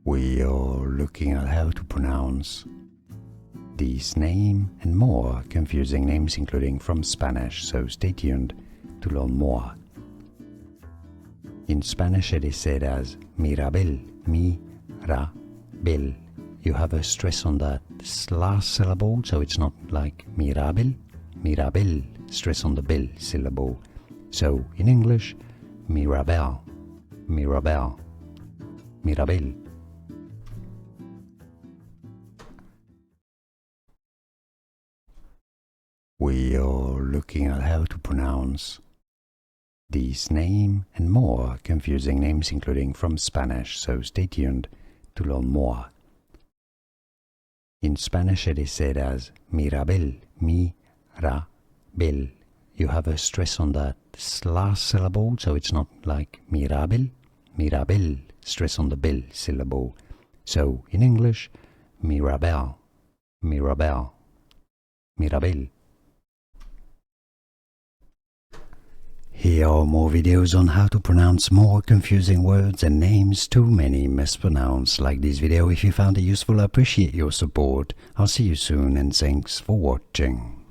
We are looking at how to pronounce these name and more confusing names, including from Spanish, so stay tuned to learn more. In Spanish it is said as Mirabel, mi-ra-bel. You have a stress on that last syllable, so it's not like Mirabel, Mirabel, stress on the bel syllable. So in English, Mirabel, Mirabel, Mirabel. We are looking at how to pronounce these name and more confusing names, including from Spanish, so stay tuned to learn more. In Spanish it is said as Mirabel, mi-ra-bel. You have a stress on that last syllable, so it's not like Mirabel, Mirabel, stress on the bel syllable. So in English, Mirabel, Mirabel, Mirabel. Here are more videos on how to pronounce more confusing words and names too many mispronounced. Like this video if you found it useful. I appreciate your support. I'll see you soon and thanks for watching.